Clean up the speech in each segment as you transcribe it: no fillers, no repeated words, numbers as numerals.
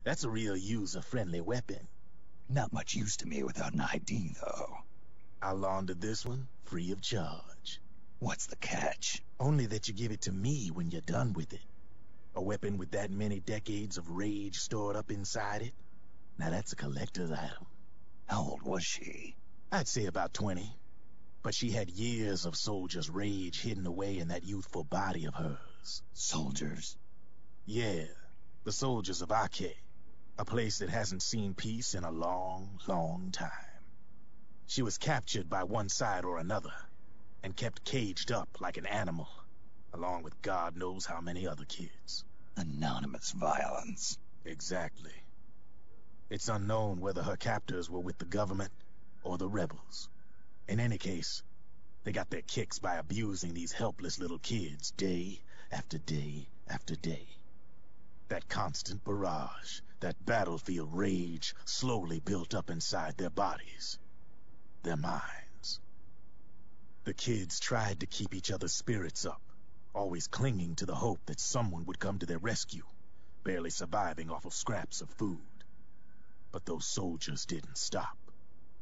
That's a real user-friendly weapon. Not much use to me without an ID, though. I'll launder this one free of charge. What's the catch? Only that you give it to me when you're done with it. A weapon with that many decades of rage stored up inside it? Now that's a collector's item. How old was she? I'd say about 20. But she had years of soldiers' rage hidden away in that youthful body of hers. Soldiers? Yeah, the soldiers of Ake. A place that hasn't seen peace in a long, long time. She was captured by one side or another, and kept caged up like an animal, along with God knows how many other kids. Anonymous violence. Exactly. It's unknown whether her captors were with the government or the rebels. In any case, they got their kicks by abusing these helpless little kids day after day after day. That constant barrage, that battlefield rage slowly built up inside their bodies, their minds. The kids tried to keep each other's spirits up, always clinging to the hope that someone would come to their rescue, barely surviving off of scraps of food. But those soldiers didn't stop.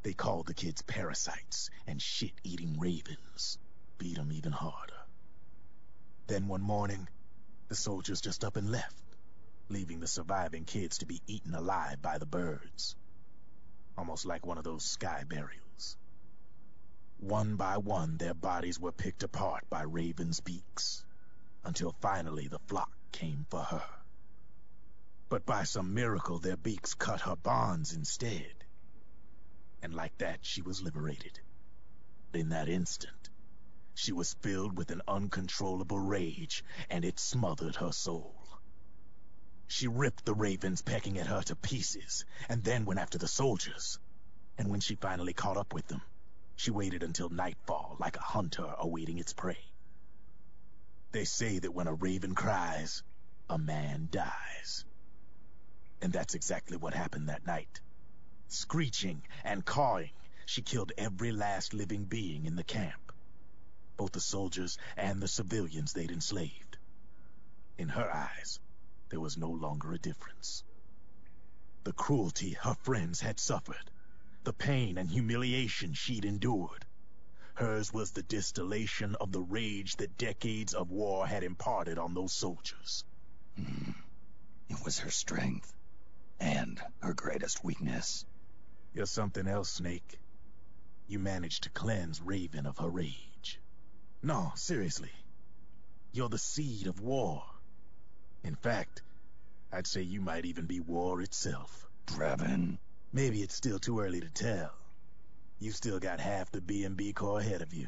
They called the kids parasites and shit-eating ravens, beat them even harder. Then one morning, the soldiers just up and left, leaving the surviving kids to be eaten alive by the birds. Almost like one of those sky burials. One by one, their bodies were picked apart by ravens' beaks, until finally the flock came for her. But by some miracle, their beaks cut her bonds instead. And like that, she was liberated. In that instant, she was filled with an uncontrollable rage, and it smothered her soul. She ripped the ravens pecking at her to pieces, and then went after the soldiers. And when she finally caught up with them, she waited until nightfall like a hunter awaiting its prey. They say that when a raven cries, a man dies. And that's exactly what happened that night. Screeching and cawing, she killed every last living being in the camp. Both the soldiers and the civilians they'd enslaved. In her eyes, there was no longer a difference. The cruelty her friends had suffered, the pain and humiliation she'd endured. Hers was the distillation of the rage that decades of war had imparted on those soldiers. It was her strength, and her greatest weakness. You're something else, Snake. You managed to cleanse Raven of her rage. No, seriously. You're the seed of war. In fact, I'd say you might even be war itself. Draven? Maybe it's still too early to tell. You still got half the B&B Corps ahead of you.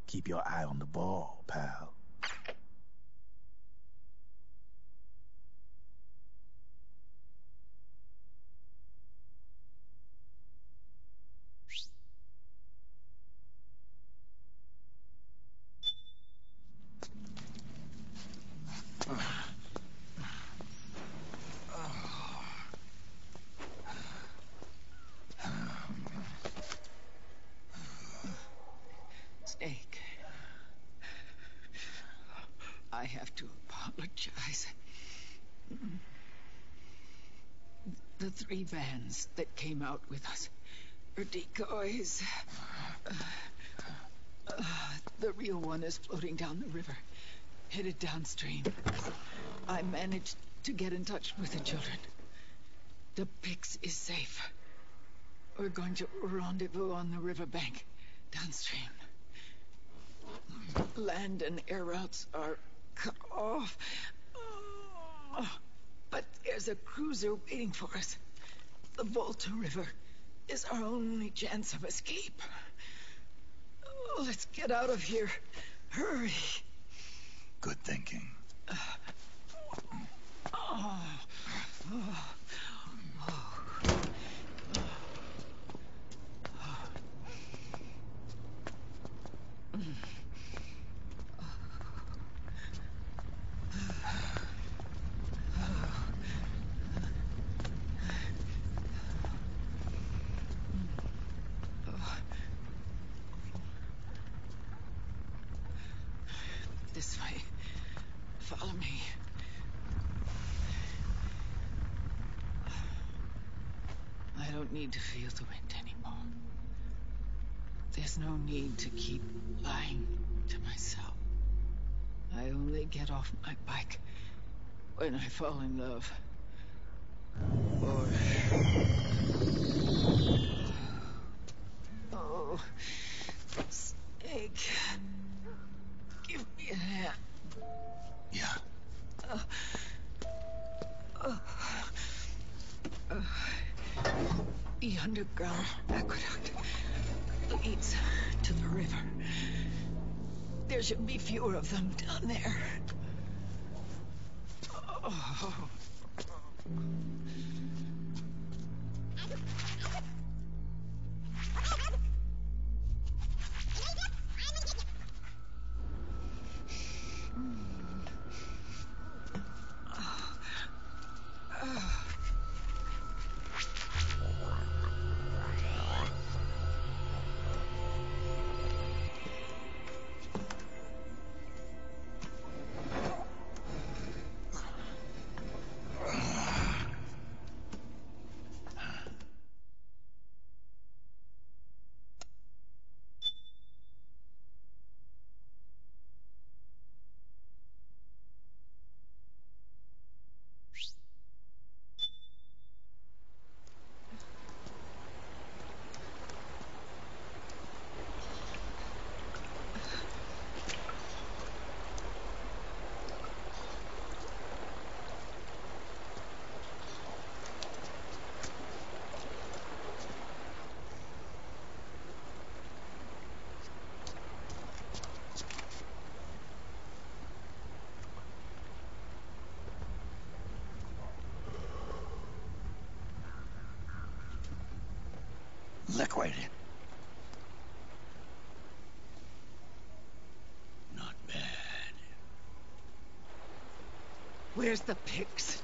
Keep your eye on the ball, pal. Snake, I have to apologize. The 3 vans that came out with us are decoys. The real one is floating down the river, headed downstream. I managed to get in touch with the children. The Pix is safe. We're going to rendezvous on the riverbank, downstream. Land and air routes are cut off. But there's a cruiser waiting for us. The Volta River is our only chance of escape. Let's get out of here. Hurry. Good thinking. This way. Follow me. I don't need to feel the wind anymore. There's no need to keep lying to myself. I only get off my bike when I fall in love. Or... Oh, Snake. Give me a hand. Yeah. The underground aqueduct leads to the river. There should be fewer of them down there. Oh. Liquid. Not bad. Where's the Pix?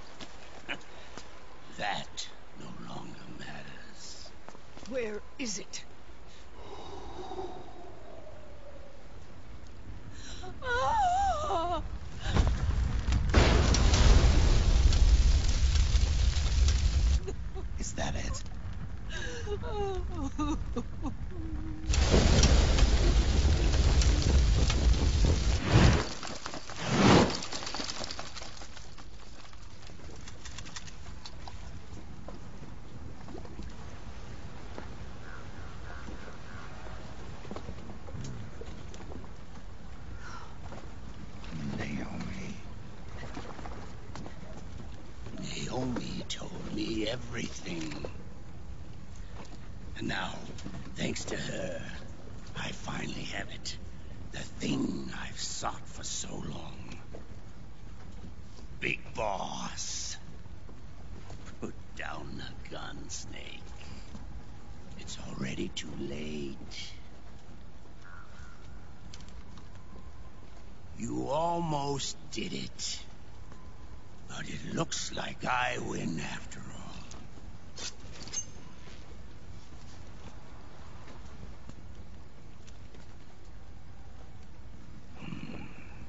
That no longer matters. Where is it? Ah! Is that it? Naomi told me everything. And now, thanks to her, I finally have it. The thing I've sought for so long. Big Boss. Put down the gun, Snake. It's already too late. You almost did it. But it looks like I win after all.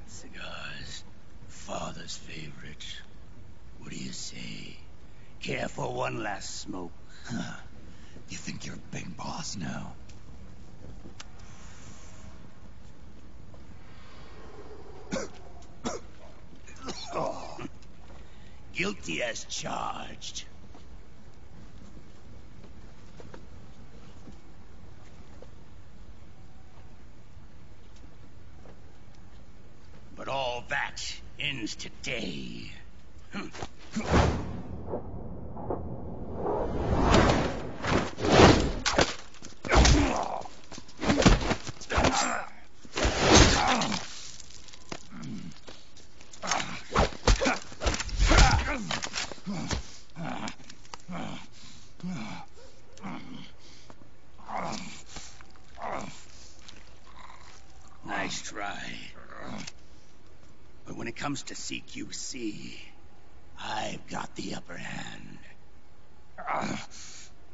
Cigars. Father's favorite. What do you say? Care for one last smoke? Huh. You think you're Big Boss now? Guilty as charged. But all that ends today. Nice try. But when it comes to CQC, I've got the upper hand.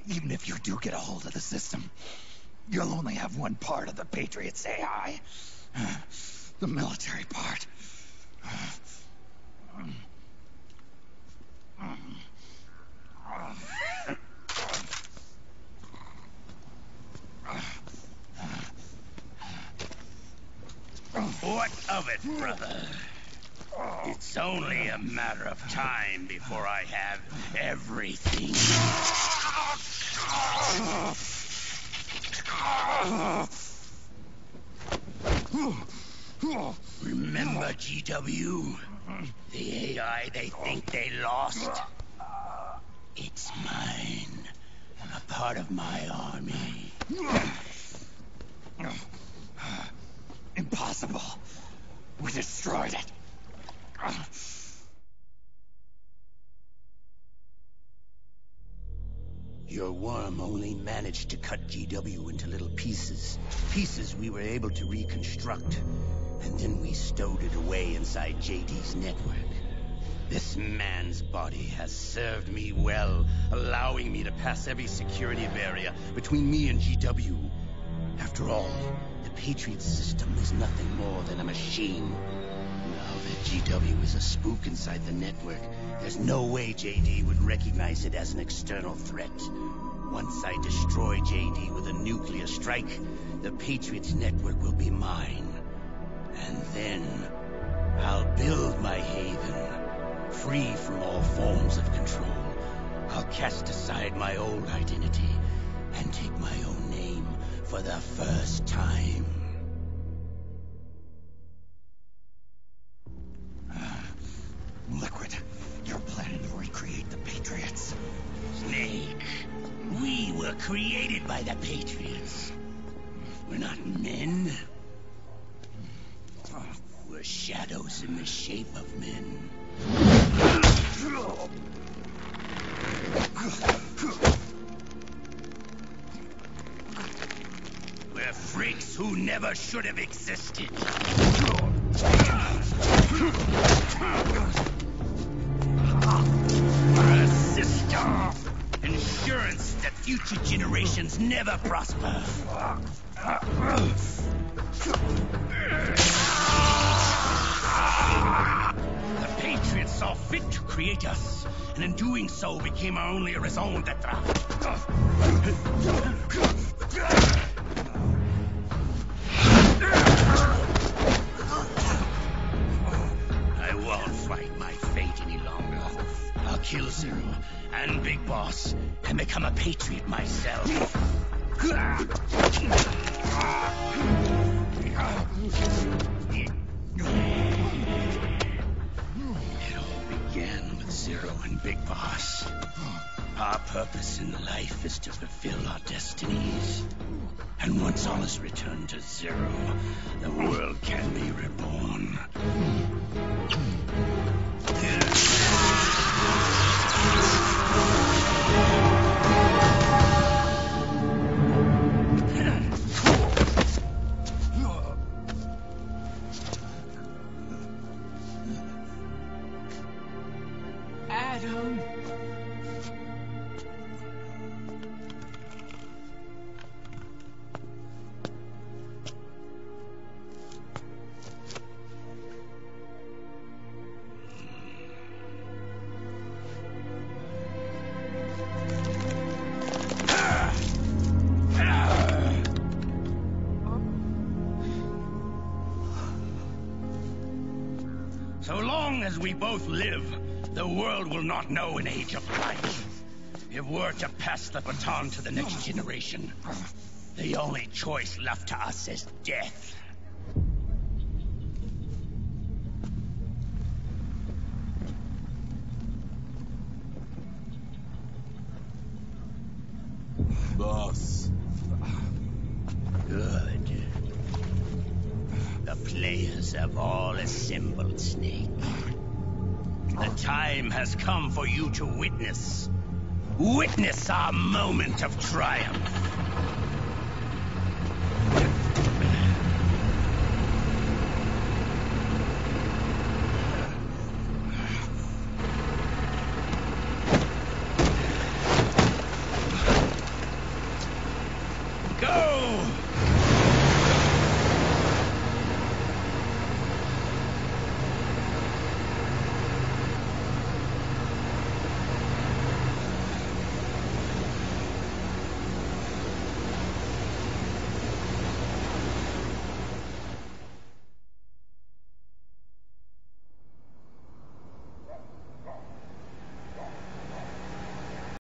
Even if you do get a hold of the system, you'll only have one part of the Patriots AI. The military part. What of it, brother? It's only a matter of time before I have everything. Remember, GW? The AI they think they lost? It's mine. A part of my army. Impossible. We destroyed it. Your worm only managed to cut GW into little pieces. Pieces we were able to reconstruct. And then we stowed it away inside JD's network. This man's body has served me well, allowing me to pass every security barrier between me and GW. After all, the Patriot system is nothing more than a machine. Now that GW is a spook inside the network, there's no way JD would recognize it as an external threat. Once I destroy JD with a nuclear strike, the Patriot's network will be mine. And then I'll build my haven, free from all forms of control. I'll cast aside my old identity and take my own name for the first time. Liquid, you're planning to recreate the Patriots. Snake, we were created by the Patriots. We're not men. We're shadows in the shape of men. We're freaks who never should have existed. We're a system. Insurance that future generations never prosper. The Patriots saw fit to create us, and in doing so became our only raison d'etre. I won't fight my fate any longer. I'll kill Zero and Big Boss and become a Patriot myself. It all began with Zero and Big Boss. Our purpose in life is to fulfill our destinies. And once all is returned to Zero, the world can be reborn. Adam. So long as we both live, the world will not know an age of life. If we're to pass the baton to the next generation, the only choice left to us is death. Boss. Good. The players have all assembled, Snake. The time has come for you to witness our moment of triumph.